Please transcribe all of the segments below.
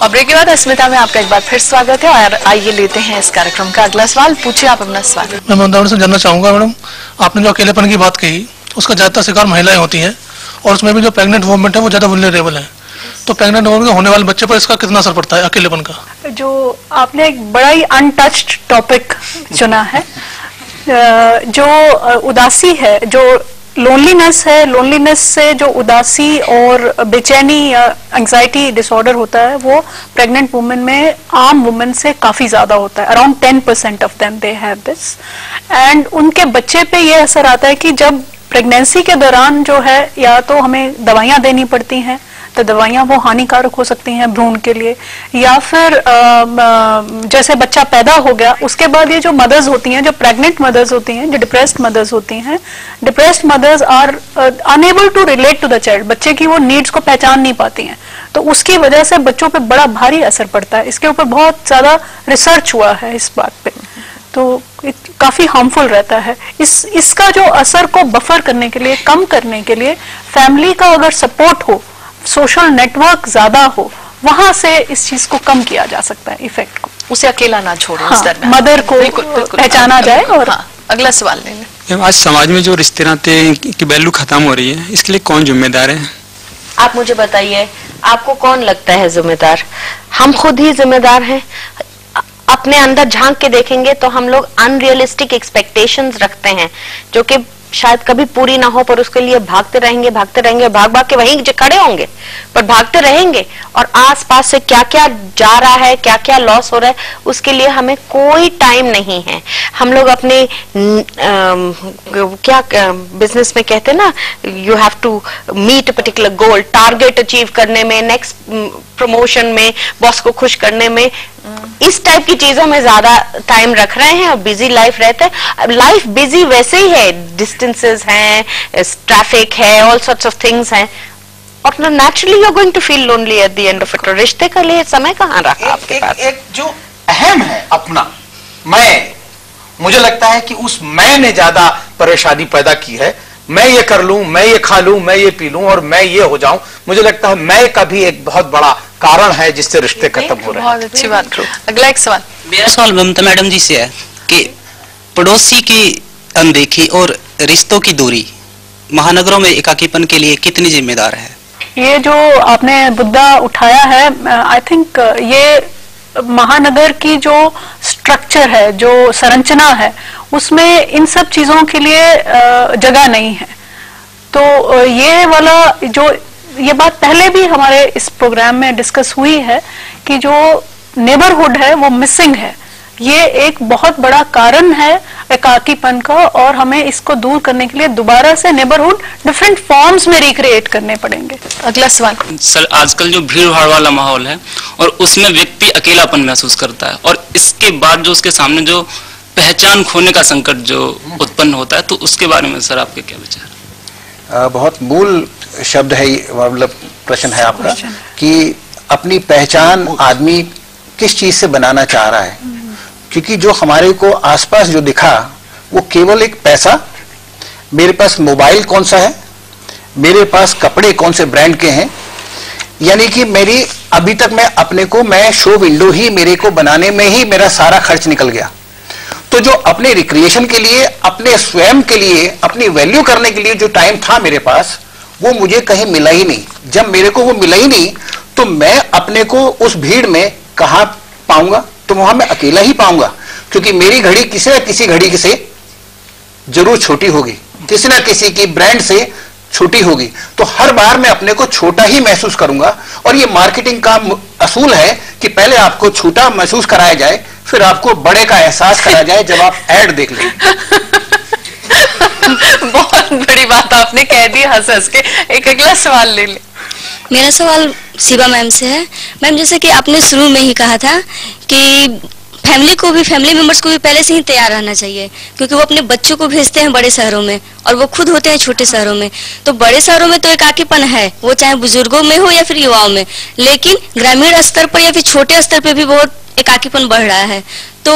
और ब्रेक के बाद अस्मिता में आपका एक बार फिर स्वागत है और आइए लेते हैं इस कार्यक्रम का अगला सवाल। पूछिए आप अपना सवाल। मैं ममता से जानना चाहूंगा मैडम, आपने जो अकेलेपन की बात कही उसका ज्यादातर शिकार महिलाएं होती हैं और उसमें भी जो प्रेग्नेंट वुमेन है वो ज्यादा वुल्नरेबल है, तो प्रेग्नेंट वुमेन के होने वाले बच्चे पर इसका कितना असर पड़ता है अकेलेपन का? जो आपने एक बड़ा ही अनटच्ड टॉपिक चुना है। जो उदासी है, जो लोनलीनेस है, लोनलीनेस से जो उदासी और बेचैनी या एंजाइटी डिसऑर्डर होता है वो प्रेग्नेंट वुमेन में आम वुमेन से काफी ज्यादा होता है। Around 10% of them they have this. And उनके बच्चे पे ये असर आता है कि जब प्रेगनेंसी के दौरान जो है या तो हमें दवाइयां देनी पड़ती हैं, तो दवाइयां वो हानिकारक हो सकती हैं भ्रूण के लिए, या फिर जैसे बच्चा पैदा हो गया उसके बाद ये जो मदर्स होती हैं, जो प्रेग्नेंट मदर्स होती हैं, जो डिप्रेस्ड मदर्स होती हैं, depressed mothers are unable to relate to the child. बच्चे की वो नीड्स को पहचान नहीं पाती हैं, तो उसकी वजह से बच्चों पे बड़ा भारी असर पड़ता है। इसके ऊपर बहुत ज्यादा रिसर्च हुआ है इस बात पे, तो काफी हार्मफुल रहता है। इसका जो असर को बफर करने के लिए, कम करने के लिए फैमिली का अगर सपोर्ट हो, सोशल नेटवर्क ज्यादा हो, वहां से इस चीज को कम किया जा सकता है, इफेक्ट को। उसे अकेला ना छोड़ो। हाँ, मदर को पहचाना जाए। और अगला सवाल ले लें। आज समाज में जो रिश्ते नाते की वैल्यू खत्म हो रही है, इसके लिए कौन जिम्मेदार है? आप मुझे बताइए, आपको कौन लगता है जिम्मेदार? हम खुद ही जिम्मेदार हैं। अपने अंदर झांक के देखेंगे तो हम लोग अनरियलिस्टिक एक्सपेक्टेशंस रखते हैं जो कि शायद कभी पूरी ना हो, पर उसके लिए भागते रहेंगे, भाग भाग के वहीं खड़े होंगे, पर भागते रहेंगे। और आसपास से क्या क्या जा रहा है, क्या क्या लॉस हो रहा है, उसके लिए हमें कोई टाइम नहीं है। हम लोग अपने क्या बिजनेस में कहते हैं ना, you have to meet a particular goal, target achieve करने में, नेक्स्ट प्रमोशन में, बॉस को खुश करने में, इस टाइप की चीजों में ज्यादा टाइम रख रहे हैं और बिजी लाइफ रहता है। लाइफ बिजी वैसे ही है, डिस्टेंसेस हैं, ट्रैफिक है, ऑल सॉर्ट्स ऑफ थिंग्स हैं, और naturally you are going to feel lonely at the end of it. रिश्ते के लिए समय कहाँ रहा आपके पास? एक जो अहम है अपना मुझे लगता है कि उस मैं ने ज्यादा परेशानी पैदा की है। मैं ये कर लूं, मैं ये खा लूं, मैं ये पी लूं और मैं ये हो जाऊं। मुझे लगता है मैं का भी एक बहुत बड़ा कारण है जिससे रिश्ते खत्म हो रहे हैं। बहुत अच्छी बात करो। अगला एक सवाल। मेरा सवाल ममता मैडम जी से है कि पड़ोसी की अनदेखी और रिश्तों की दूरी महानगरों में एकाकीपन के लिए कितनी जिम्मेदार है? ये जो आपने मुद्दा उठाया है, आई थिंक ये महानगर की जो स्ट्रक्चर है, जो संरचना है, उसमें इन सब चीजों के लिए जगह नहीं है। तो ये वाला ये बात पहले भी हमारे इस प्रोग्राम में डिस्कस हुई है कि जो नेबरहुड है वो मिसिंग है। ये एक बहुत बड़ा कारण है एकाकीपन का, और हमें इसको दूर करने के लिए दोबारा से नेबरहुड डिफरेंट फॉर्म्स में रिक्रिएट करने पड़ेंगे। अगला सवाल। सर, आजकल जो भीड़ भाड़ वाला माहौल है और उसमें व्यक्ति अकेलापन महसूस करता है, और इसके बाद जो उसके सामने जो पहचान खोने का संकट जो उत्पन्न होता है, तो उसके बारे में सर आपके क्या विचार? बहुत मूल शब्द है, मतलब प्रश्न है आपका कि अपनी पहचान आदमी किस चीज से बनाना चाह रहा है। क्योंकि जो हमारे को आसपास जो दिखा वो केवल एक पैसा, मेरे पास मोबाइल कौन सा है, मेरे पास कपड़े कौन से ब्रांड के हैं, यानी कि मेरी अभी तक मैं शो विंडो ही मेरे को बनाने में ही मेरा सारा खर्च निकल गया। तो जो अपने रिक्रिएशन के लिए, अपने स्वयं के लिए, अपनी वैल्यू करने के लिए जो टाइम था मेरे पास, वो मुझे कहीं मिला ही नहीं। जब मेरे को वो मिला ही नहीं तो मैं अपने को उस भीड़ में कहाँ पाऊंगा? तो वहां मैं अकेला ही पाऊंगा, क्योंकि मेरी घड़ी किसी न किसी घड़ी से जरूर छोटी होगी, किसी न किसी की ब्रांड से छोटी होगी। तो हर बार मैं अपने को छोटा ही महसूस करूंगा। और ये मार्केटिंग का असूल है कि पहले आपको छोटा महसूस कराया जाए, फिर आपको बड़े का एहसास कराया जाए जब आप ऐड देख लें। बहुत बड़ी बात आपने कह दी हंस हंस के। एक अगला सवाल ले ले। मेरा सवाल शिवा मैम से है। मैम, जैसे कि आपने शुरू में ही कहा था कि फैमिली मेंबर्स को भी पहले से ही तैयार रहना चाहिए, क्योंकि वो अपने बच्चों को भेजते हैं बड़े शहरों में और वो खुद होते हैं छोटे शहरों में। तो बड़े शहरों में तो एकाकीपन है, वो चाहे बुजुर्गों में हो या फिर युवाओं में, लेकिन ग्रामीण स्तर पर या फिर छोटे स्तर पर भी बहुत एकाकीपन बढ़ रहा है। तो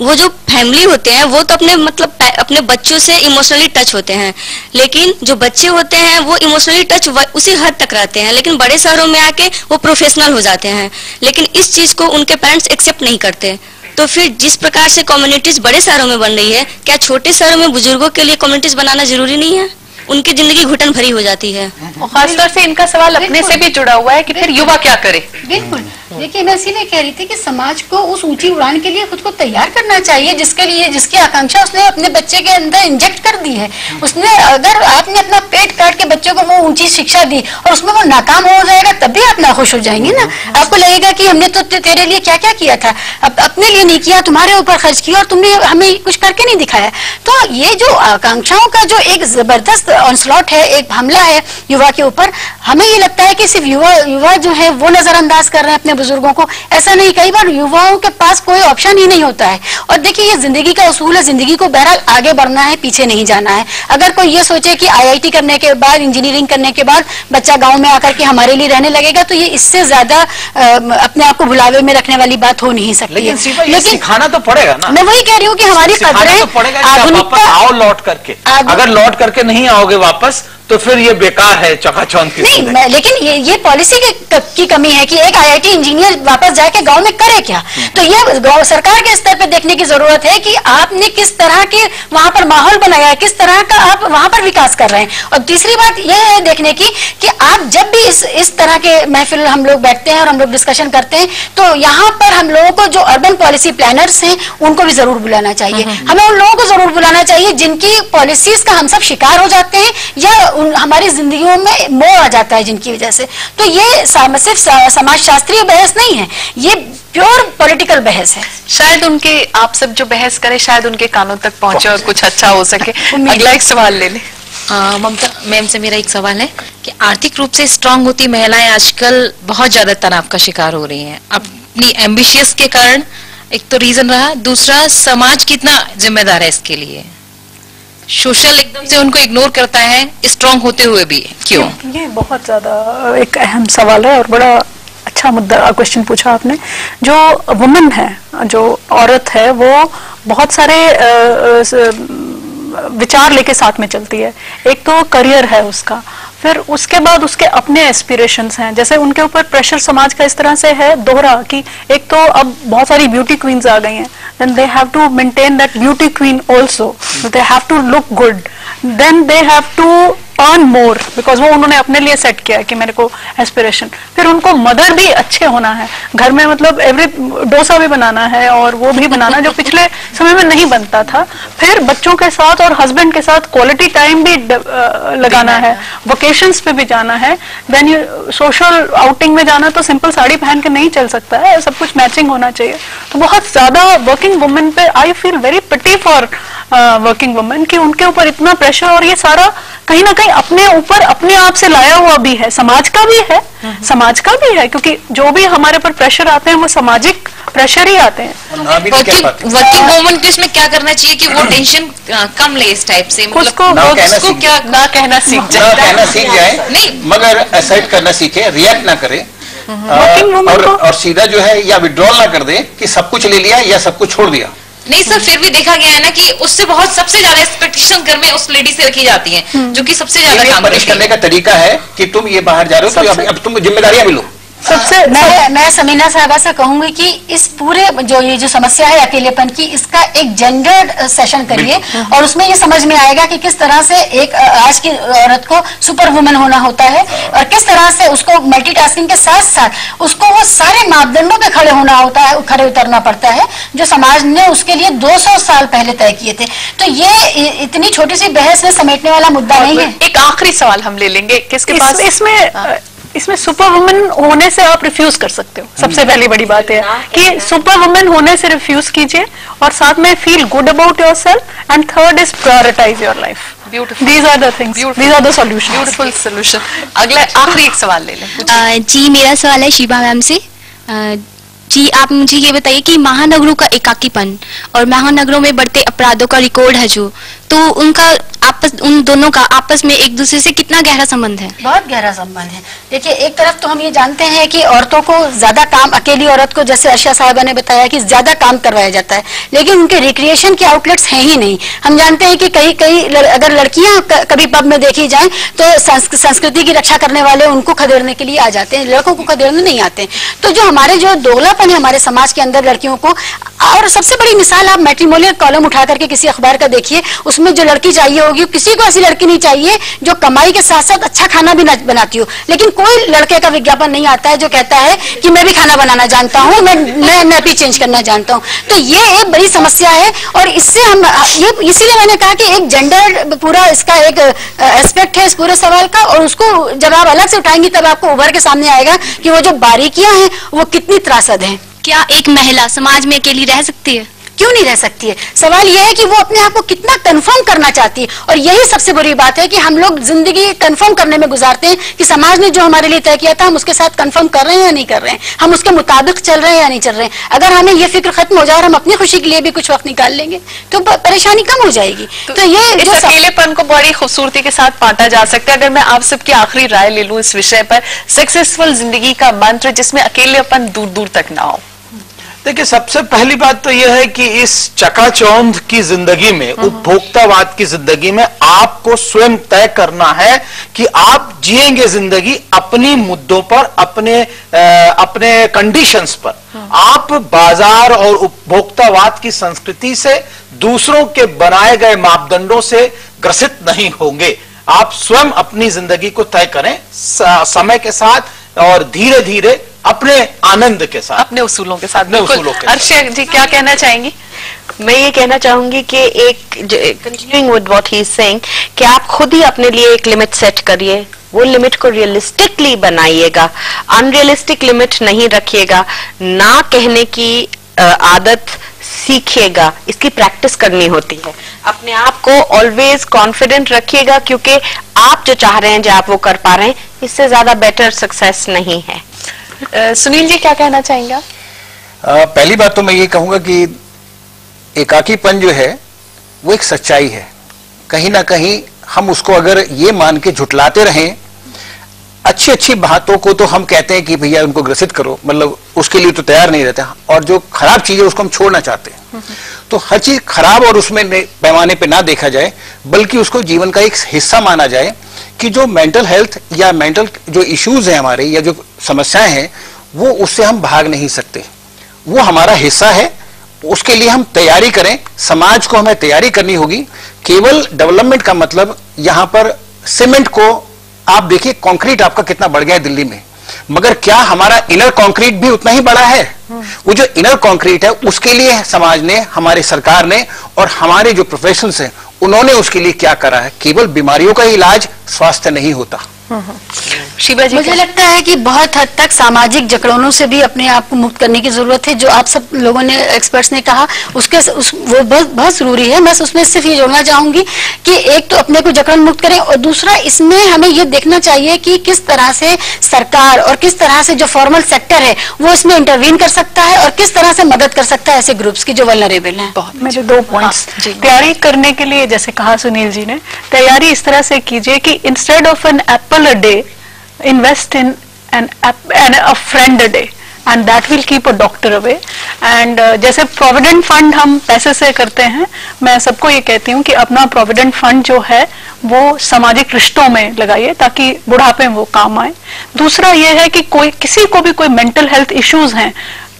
वो जो फैमिली होते हैं वो तो अपने मतलब अपने बच्चों से इमोशनली टच होते हैं, लेकिन जो बच्चे होते हैं वो इमोशनली टच उसी हद तक रहते हैं, लेकिन बड़े शहरों में आके वो प्रोफेशनल हो जाते हैं, लेकिन इस चीज को उनके पेरेंट्स एक्सेप्ट नहीं करते। तो फिर जिस प्रकार से कम्युनिटीज बड़े शहरों में बन रही है, क्या छोटे शहरों में बुजुर्गों के लिए कम्युनिटीज बनाना जरूरी नहीं है? उनकी जिंदगी घुटन भरी हो जाती है। और खासतौर से इनका सवाल अपने से भी जुड़ा हुआ है कि फिर युवा क्या करे। बिल्कुल, देखिए मैं इसीलिए कह रही थी कि समाज को उस ऊंची उड़ान के लिए खुद को तैयार करना चाहिए, जिसके लिए जिसकी आकांक्षा उसने अपने बच्चे के अंदर इंजेक्ट कर दी है। उसने अगर आपने अपना पेट काट के बच्चे को वो ऊंची शिक्षा दी और उसमें वो नाकाम हो जाएगा, तब भी आप नाखुश हो जाएंगे ना। आपको लगेगा कि हमने तो तेरे लिए क्या क्या किया था, अपने लिए नहीं किया, तुम्हारे ऊपर खर्च किया और तुमने हमें कुछ करके नहीं दिखाया। तो ये जो आकांक्षाओं का जो एक जबरदस्त ऑनस्लॉट है, एक हमला है युवा के ऊपर, हमें ये लगता है कि सिर्फ युवा जो है वो नजरअंदाज कर रहे हैं अपने बुजुर्गों को। ऐसा नहीं, कई बार युवाओं के पास कोई ऑप्शन ही नहीं होता है। और देखिए ये जिंदगी का उसूल है, जिंदगी को बहरहाल आगे बढ़ना है, पीछे नहीं जाना है। अगर कोई ये सोचे कि IIT करने के बाद, इंजीनियरिंग करने के बाद बच्चा गाँव में आकर के हमारे लिए रहने लगेगा, तो ये इससे ज्यादा अपने आप को भुलावे में रखने वाली बात हो नहीं सकती है। लेकिन सिखाना तो पड़ेगा ना। मैं वही कह रही हूँ कि हमारी कदरें वापस आओ लौट करके, अगर लौट करके नहीं आओगे वापस तो फिर ये बेकार है, चकाचौंध की। नहीं, लेकिन ये पॉलिसी की कमी है कि एक IIT इंजीनियर वापस जाके गांव में करे क्या। तो ये सरकार के स्तर पे देखने की जरूरत है कि आपने किस तरह के वहां पर माहौल बनाया है, किस तरह का आप वहां पर विकास कर रहे हैं। और तीसरी बात यह है देखने की कि आप जब भी इस तरह के महफिल हम लोग बैठते हैं और हम लोग डिस्कशन करते हैं, तो यहाँ पर हम लोगों को जो अर्बन पॉलिसी प्लानर्स हैं उनको भी जरूर बुलाना चाहिए। हमें उन लोगों को जरूर बुलाना चाहिए जिनकी पॉलिसीज का हम सब शिकार हो जाते हैं या हमारी जिंदगियों में मोह आ जाता है जिनकी वजह से। तो ये सिर्फ समाज शास्त्रीय बहस नहीं है, ये प्योर पॉलिटिकल बहस है। शायद उनके आप सब जो बहस करें शायद उनके कानों तक पहुंचे और कुछ अच्छा हो सके। अगला एक सवाल ले ले। ममता मैम से मेरा एक सवाल है कि आर्थिक रूप से स्ट्रांग होती महिलाएं आजकल बहुत ज्यादा तनाव का शिकार हो रही हैं अपनी एम्बिशियस के कारण। एक तो रीजन रहा, दूसरा समाज कितना जिम्मेदार है इसके लिए? सोशल एकदम से उनको इग्नोर करता है स्ट्रांग होते हुए भी, क्यों? ये बहुत ज्यादा एक अहम सवाल है और बड़ा अच्छा मुद्दा क्वेश्चन पूछा आपने। जो वुमन है, जो औरत है, वो बहुत सारे विचार लेके साथ में चलती है। एक तो करियर है उसका, फिर उसके बाद उसके अपने एस्पिरेशंस हैं। जैसे उनके ऊपर प्रेशर समाज का इस तरह से है दोहरा कि एक तो अब बहुत सारी ब्यूटी क्वींस आ गई हैं, then they have to maintain that beauty queen also, they have to look good, then they have to earn more because वो उन्होंने अपने लिए सेट किया है कि मेरे को एस्पिरेशन। फिर उनको मदर भी अच्छे होना है, घर में मतलब एवरी डोसा भी बनाना है और वो भी बनाना जो पिछले समय में नहीं बनता था। फिर बच्चों के साथ और हस्बैंड के साथ क्वालिटी टाइम भी लगाना है, वेकेशंस पे भी जाना है, देन यू सोशल आउटिंग में जाना तो सिंपल साड़ी पहन के नहीं चल सकता है, सब कुछ मैचिंग होना चाहिए। तो बहुत ज्यादा वर्किंग वुमेन पे I feel very pity for working women कि उनके ऊपर इतना प्रेशर, और ये सारा कहीं ना कहीं अपने ऊपर अपने आप से लाया हुआ भी है, समाज का भी है, क्योंकि जो भी हमारे पर प्रेशर आते हैं वो सामाजिक प्रेशर ही आते हैं। वर्किंग वुमन को इसमें क्या करना चाहिए कि वो टेंशन कम ले इस टाइप से, मतलब उसको क्या ना कहना सीख जाए, नहीं मगर एक्सेप्ट करना सीखे, रिएक्ट ना करे और सीधा जो है या विड्रॉल ना कर दे कि सब कुछ ले लिया या सब कुछ छोड़ दिया। नहीं सर, फिर भी देखा गया है ना कि उससे बहुत सबसे ज्यादा एक्सपेक्टेशन घर में उस लेडी से रखी जाती हैं, जो कि सबसे ज्यादा काम करने का तरीका है कि तुम ये बाहर जा रहे हो तो अब तुम जिम्मेदारियां भी लो। सबसे मैं समीना साहबा से कहूंगी कि इस पूरे ये जो समस्या है अकेलेपन की, इसका एक जेंडर्ड सेशन करिए और उसमें ये समझ में आएगा कि किस तरह से एक आज की औरत को सुपर वुमन होना होता है और किस तरह से उसको मल्टीटास्किंग के साथ साथ उसको वो सारे मापदंडों पे खड़े होना होता है, खड़े उतरना पड़ता है जो समाज ने उसके लिए 200 साल पहले तय किए थे। तो ये इतनी छोटी सी बहस में समेटने वाला मुद्दा नहीं है। एक आखिरी सवाल हम ले लेंगे, किसके पास इसमें सुपर वुमन होने से आप रिफ्यूज कर सकते हो। सबसे पहली बड़ी बात है कि सुपर वुमन होने से रिफ्यूज कीजिए और साथ में feel good about yourself and third is prioritize your life. These are the things. These are the solutions. Beautiful solution. अगला आखिरी एक सवाल ले लें। जी मेरा सवाल है शिबा मैम से। जी आप मुझे ये बताइए कि महानगरों का एकाकीपन और महानगरों में बढ़ते अपराधों का रिकॉर्ड है जो, तो उन दोनों का आपस में एक दूसरे से कितना गहरा संबंध है? बहुत गहरा संबंध है। देखिए, एक तरफ तो हम ये जानते हैं कि औरतों को ज्यादा काम, अकेली औरत को जैसे अर्षा साहिबा ने बताया कि ज्यादा काम करवाया जाता है, लेकिन उनके रिक्रिएशन के आउटलेट्स हैं ही नहीं। हम जानते हैं कि कई अगर लड़कियां कभी पब में देखी जाएं तो संस्कृति की रक्षा करने वाले उनको खदेड़ने के लिए आ जाते हैं, लड़कों को खदेड़ने नहीं आते। तो जो हमारे जो दोगलापन है हमारे समाज के अंदर लड़कियों को, और सबसे बड़ी मिसाल आप मैट्रिमोनियल कॉलम उठा करके किसी अखबार का देखिए, उसमें जो लड़की चाहिए होगी, किसी को ऐसी लड़की नहीं चाहिए जो कमाई के साथ साथ अच्छा खाना भी बनाती हो, लेकिन कोई लड़के का विज्ञापन नहीं आता है जो कहता है कि मैं भी खाना बनाना जानता हूँ, मैं नैपी चेंज करना जानता हूँ। तो ये एक बड़ी समस्या है, और इससे हम इसीलिए मैंने कहा कि एक जेंडर पूरा इसका एक एस्पेक्ट है इस पूरे सवाल का, और उसको जब आप अलग से उठाएंगी तब आपको उभर के सामने आएगा कि वो जो बारीकियां हैं वो कितनी त्रासद हैं। क्या एक महिला समाज में अकेली रह सकती है? क्यों नहीं रह सकती है? सवाल यह है कि वो अपने आप को कितना कंफर्म करना चाहती है, और यही सबसे बुरी बात है कि हम लोग जिंदगी कंफर्म करने में गुजारते हैं कि समाज ने जो हमारे लिए तय किया था हम उसके साथ कंफर्म कर रहे हैं या नहीं कर रहे हैं, हम उसके मुताबिक चल रहे हैं या नहीं चल रहे हैं। अगर हमें ये फिक्र खत्म हो जाए और हम अपनी खुशी के लिए भी कुछ वक्त निकाल लेंगे तो परेशानी कम हो जाएगी। तो ये इस अकेलेपन को बड़ी खूबसूरती के साथ बांटा जा सकता है। अगर मैं आप सबकी आखिरी राय ले लूं इस विषय पर, सक्सेसफुल जिंदगी का मंत्र जिसमें अकेलेपन दूर दूर तक ना हो। देखिए, सबसे पहली बात तो यह है कि इस चकाचौंध की जिंदगी में, उपभोक्तावाद की जिंदगी में आपको स्वयं तय करना है कि आप जिएंगे जिंदगी अपनी मुद्दों पर, अपने कंडीशंस पर। आप बाजार और उपभोक्तावाद की संस्कृति से, दूसरों के बनाए गए मापदंडों से ग्रसित नहीं होंगे। आप स्वयं अपनी जिंदगी को तय करें समय के साथ और धीरे धीरे अपने आनंद के साथ, अपने उसूलों के साथ। अर्षा जी क्या कहना चाहेंगी? मैं ये कहना चाहूंगी कि continuing with what he is saying, कि आप खुद ही अपने लिए एक लिमिट सेट करिए, वो लिमिट को रियलिस्टिकली बनाइएगा, अनरियलिस्टिक लिमिट नहीं रखिएगा। ना कहने की आदत सीखिएगा, इसकी प्रैक्टिस करनी होती है। अपने आप को ऑलवेज कॉन्फिडेंट रखिएगा, क्योंकि आप जो चाह रहे हैं, जो आप वो कर पा रहे हैं, इससे ज्यादा बेटर सक्सेस नहीं है। सुनील जी क्या कहना चाहेंगे? पहली बात तो मैं ये कहूंगा कि एकाकीपन जो है वो एक सच्चाई है। कहीं ना कहीं हम उसको अगर ये मान के झुटलाते रहें, अच्छी अच्छी बातों को तो हम कहते हैं कि भैया उनको ग्रसित करो, मतलब उसके लिए तो तैयार नहीं रहते, और जो खराब चीज है उसको हम छोड़ना चाहते हैं। तो हर चीज खराब और उसमें पैमाने पे ना देखा जाए, बल्कि उसको जीवन का एक हिस्सा माना जाए कि जो मेंटल हेल्थ या मेंटल जो इश्यूज हैं हमारे, या जो समस्याएं हैं, वो उससे हम भाग नहीं सकते, वो हमारा हिस्सा है। उसके लिए हम तैयारी करें, समाज को हमें तैयारी करनी होगी। केवल डेवलपमेंट का मतलब, यहां पर सीमेंट को आप देखिए, कंक्रीट आपका कितना बढ़ गया है दिल्ली में, मगर क्या हमारा इनर कंक्रीट भी उतना ही बड़ा है? वो जो इनर कंक्रीट है उसके लिए समाज ने, हमारी सरकार ने और हमारे जो प्रोफेशनल्स हैं उन्होंने उसके लिए क्या करा है? केवल बीमारियों का इलाज स्वास्थ्य नहीं होता। शिवा जी, मुझे लगता है कि बहुत हद तक सामाजिक जकड़नों से भी अपने आप को मुक्त करने की जरूरत है। जो आप सब लोगों ने, एक्सपर्ट्स ने कहा, वो बहुत जरूरी है। मैं उसमें सिर्फ ये जोड़ना चाहूंगी कि एक तो अपने को जकड़न मुक्त करें, और दूसरा इसमें हमें ये देखना चाहिए कि किस तरह से सरकार और किस तरह से जो फॉर्मल सेक्टर है वो इसमें इंटरवीन कर सकता है, और किस तरह से मदद कर सकता है ऐसे ग्रुप्स की जो वल्नरेबल हैं। मेरे 2 पॉइंट्स। तैयारी करने के लिए, जैसे कहा सुनील जी ने, तैयारी इस तरह से कीजिए कि instead of an apple a day, invest in a friend a day, and that will keep a doctor away. And जैसे प्रोविडेंट फंड हम पैसे से करते हैं, मैं सबको ये कहती हूँ कि अपना प्रोविडेंट फंड जो है वो सामाजिक रिश्तों में लगाइए ताकि बुढ़ापे में वो काम आए। दूसरा ये है कि किसी को भी कोई मेंटल हेल्थ इश्यूज हैं,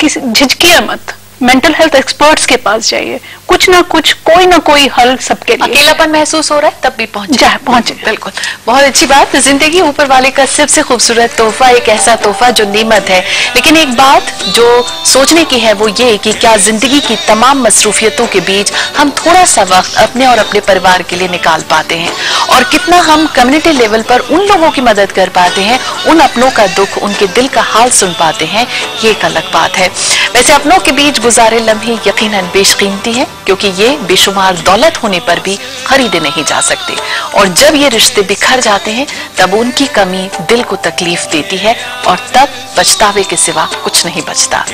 झिझकिए मत, मेंटल हेल्थ एक्सपर्ट्स के पास जाइए, कुछ ना कुछ, कोई ना कोई हल सबके लिए। अकेलापन महसूस हो रहा है तब भी पहुंचे। बिल्कुल, बहुत अच्छी बात। जिंदगी ऊपर वाले का सबसे खूबसूरत तोहफा, एक ऐसा तोहफा जो नीमत है। लेकिन एक बात जो सोचने की है वो ये कि क्या जिंदगी की तमाम मसरूफियतों के बीच हम थोड़ा सा वक्त अपने और अपने परिवार के लिए निकाल पाते हैं, और कितना हम कम्युनिटी लेवल पर उन लोगों की मदद कर पाते हैं, उन अपनों का दुख, उनके दिल का हाल सुन पाते हैं, ये एक अलग बात है। वैसे अपनों के बीच गुजारे लम्हे यकीनन बेशकीमती हैं, क्योंकि ये बेशुमार दौलत होने पर भी खरीदे नहीं जा सकते। और जब ये रिश्ते बिखर जाते हैं तब उनकी कमी दिल को तकलीफ देती है और तब पछतावे के सिवा कुछ नहीं बचता।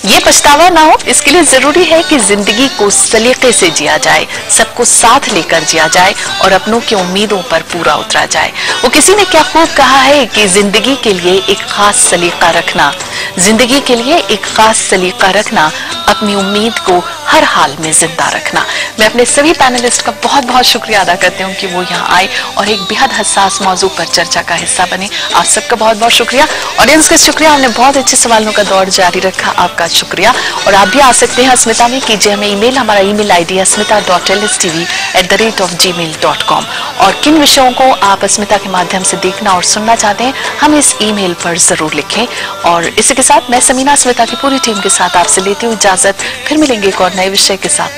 ये पछतावा ना हो इसके लिए जरूरी है कि जिंदगी को सलीके से जिया जाए, सबको साथ लेकर जिया जाए और अपनों की उम्मीदों पर पूरा उतरा जाए। वो किसी ने क्या खूब कहा है कि जिंदगी के लिए एक खास सलीका रखना, जिंदगी के लिए एक खास सलीका रखना, अपनी उम्मीद को हर हाल में जिंदा रखना। मैं अपने सभी पैनलिस्ट का बहुत बहुत शुक्रिया अदा करती हूँ कि वो यहाँ आए और एक बेहद हसास मौजू पर चर्चा का हिस्सा बने। आप सबका बहुत बहुत शुक्रिया। ऑडियंस का शुक्रिया, हमने बहुत अच्छे सवालों का दौर जारी रखा, आपका शुक्रिया। और आप भी आ सकते हैं अस्मिता में, कीजिए हमें ईमेल, हमारा ईमेल आईडी asmita.lstv@gmail.com। और किन विषयों को आप अस्मिता के माध्यम से देखना और सुनना चाहते हैं हम इस ईमेल पर जरूर लिखें। और इसी के साथ मैं समीना अस्मिता की पूरी टीम के साथ आपसे लेती हूँ इजाजत, फिर मिलेंगे एक और नए विषय के साथ।